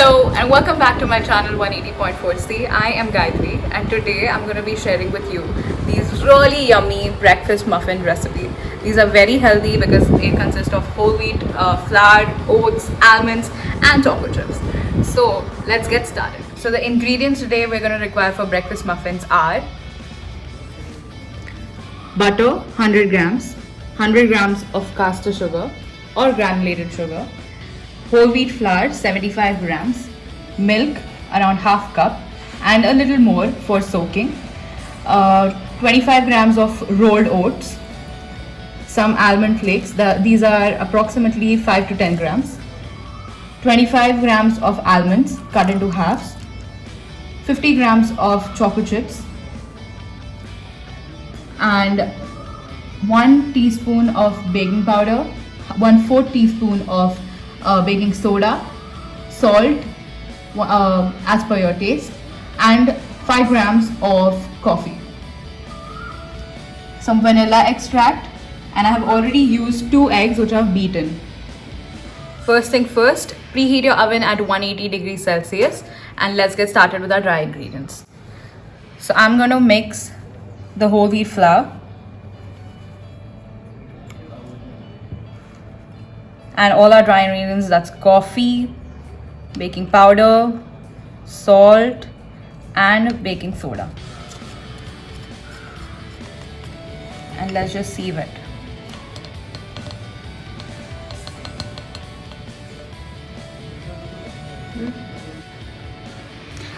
Hello and welcome back to my channel 180.4C. I am Gayatri and today I'm going to be sharing with you these really yummy breakfast muffin recipe. These are very healthy because they consist of whole wheat, flour, oats, almonds and chocolate chips. So let's get started. So the ingredients today we're going to require for breakfast muffins are butter 100 grams, 100 grams of caster sugar or granulated sugar, whole wheat flour 75 grams, milk around half cup and a little more for soaking, 25 grams of rolled oats, some almond flakes, these are approximately 5 to 10 grams, 25 grams of almonds cut into halves, 50 grams of chocolate chips and 1 teaspoon of baking powder, 1/4 teaspoon of baking soda, salt as per your taste, and 5 grams of coffee, some vanilla extract, and I have already used 2 eggs which I've beaten. First thing first, preheat your oven at 180 degrees Celsius and let's get started with our dry ingredients. So I'm going to mix the whole wheat flour and all our dry ingredients, that's coffee, baking powder, salt and baking soda, and let's just sieve it.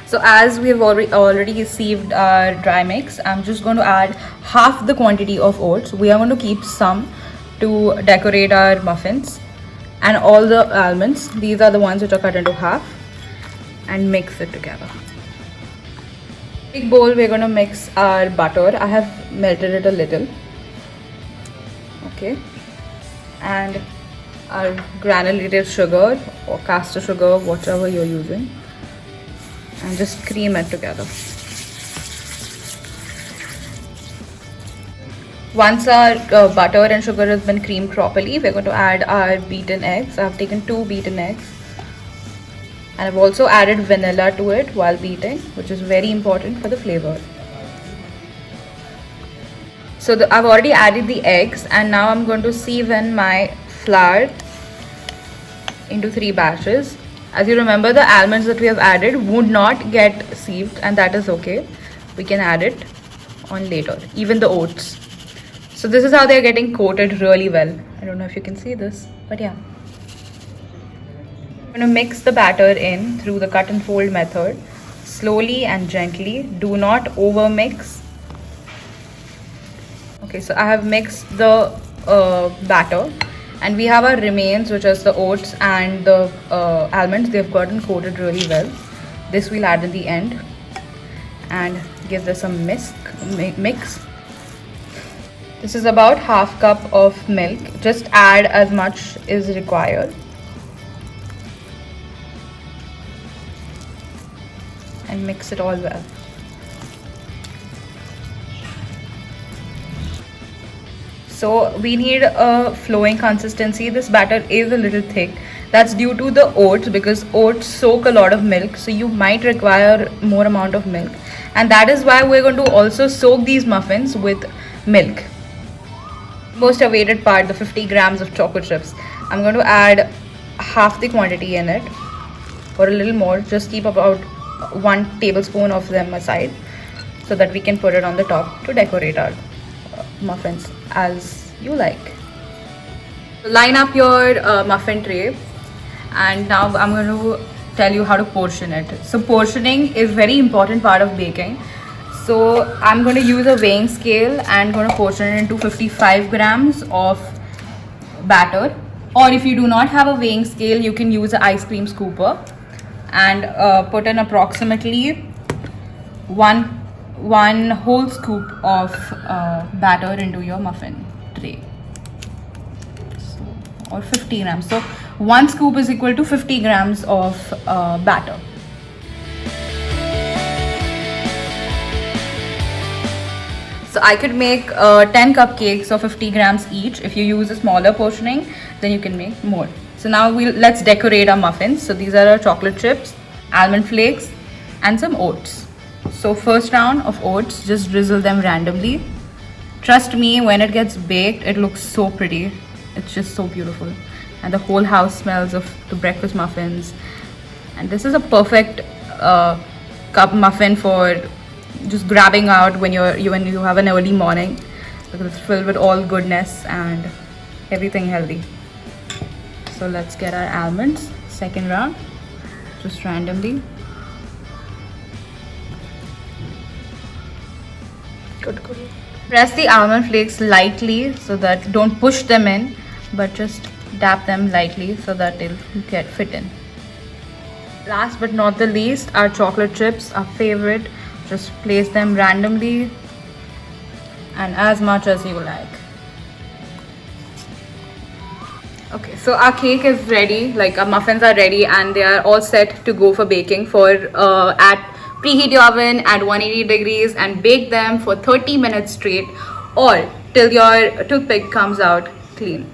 So as we have already sieved our dry mix, I'm just going to add half the quantity of oats. We are going to keep some to decorate our muffins, and all the almonds, these are the ones which are cut into half, and mix it together. Big bowl, we're going to mix our butter. I have melted it a little, okay, and our granulated sugar or caster sugar, whatever you're using, and just cream it together. Once our butter and sugar has been creamed properly, we're going to add our beaten eggs. I've taken 2 beaten eggs and I've also added vanilla to it while beating, which is very important for the flavor. So I've already added the eggs and now I'm going to sieve in my flour into 3 batches. As you remember, the almonds that we have added would not get sieved, and that is okay. We can add it on later, even the oats. So this is how they're getting coated really well. I don't know if you can see this, but yeah. I'm going to mix the batter in through the cut and fold method, slowly and gently. Do not over mix. Okay, so I have mixed the batter, and we have our remains, which is the oats and the almonds. They've gotten coated really well. This we'll add in the end and give this a mix. This is about half cup of milk. Just add as much is required. And mix it all well. So we need a flowing consistency. This batter is a little thick. That's due to the oats, because oats soak a lot of milk. So you might require more amount of milk. And that is why we're going to also soak these muffins with milk. Most awaited part, the 50 grams of chocolate chips. I'm going to add half the quantity in it, or a little more. Just keep about 1 tablespoon of them aside so that we can put it on the top to decorate our muffins as you like. Line up your muffin tray, and now I'm going to tell you how to portion it. So portioning is very important part of baking. So I'm going to use a weighing scale and going to portion it into 55 grams of batter, or if you do not have a weighing scale, you can use an ice cream scooper and put in approximately one whole scoop of batter into your muffin tray, or 50 grams. So 1 scoop is equal to 50 grams of batter. So I could make 10 cupcakes of 50 grams each. If you use a smaller portioning, then you can make more. So now let's decorate our muffins. So these are our chocolate chips, almond flakes, and some oats. So first round of oats, just drizzle them randomly. Trust me, when it gets baked, it looks so pretty. It's just so beautiful. And the whole house smells of the breakfast muffins. And this is a perfect cup muffin for just grabbing out when you have an early morning, because it's filled with all goodness and everything healthy. So let's get our almonds. Second round, just randomly. Good. Press the almond flakes lightly, so that don't push them in, but just dab them lightly so that they'll fit in. Last but not the least, our chocolate chips, our favorite. Just place them randomly and as much as you like. Okay, so our cake is ready, like our muffins are ready, and they are all set to go for baking at preheat your oven at 180 degrees and bake them for 30 minutes straight, or till your toothpick comes out clean.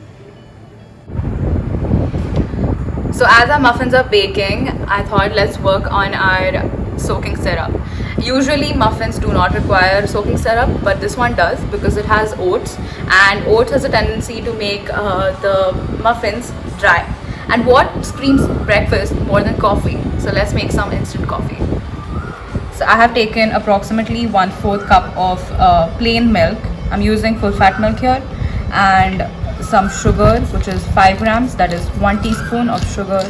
So as our muffins are baking, I thought let's work on our soaking syrup. Usually muffins do not require soaking syrup, but this one does because it has oats, and oats has a tendency to make the muffins dry. And what screams breakfast more than coffee? So let's make some instant coffee. So I have taken approximately 1/4 cup of plain milk. I'm using full fat milk here, and some sugar, which is 5 grams, that is 1 teaspoon of sugar,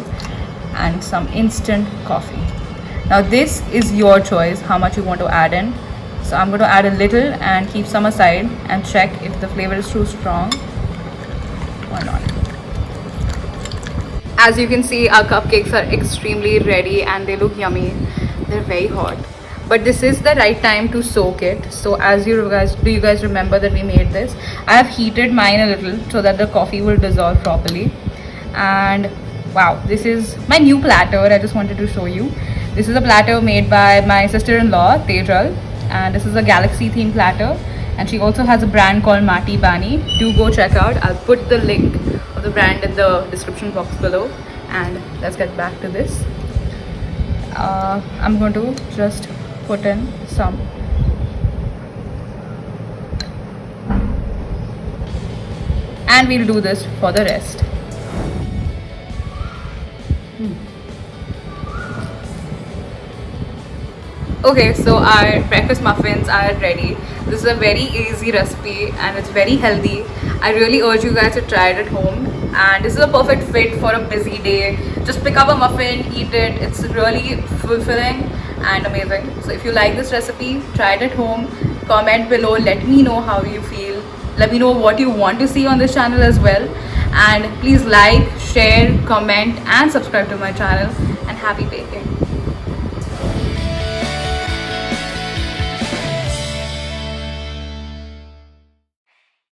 and some instant coffee. Now this is your choice how much you want to add in. So I'm going to add a little and keep some aside and check if the flavor is too strong or not. As you can see, our cupcakes are extremely ready and they look yummy. They're very hot, but this is the right time to soak it. So as you guys remember that we made this? I have heated mine a little so that the coffee will dissolve properly. And wow, this is my new platter. I just wanted to show you. This is a platter made by my sister-in-law Tejal, and this is a galaxy themed platter, and she also has a brand called Mati Bani. Do go check out. I'll put the link of the brand in the description box below. And let's get back to this. I'm going to just put in some. And we'll do this for the rest. Okay, so our breakfast muffins are ready. This is a very easy recipe and it's very healthy. I really urge you guys to try it at home, and this is a perfect fit for a busy day. Just pick up a muffin, eat it. It's really fulfilling and amazing. So if you like this recipe, try it at home. Comment below, let me know how you feel. Let me know what you want to see on this channel as well. And please like, share, comment and subscribe to my channel, and happy baking.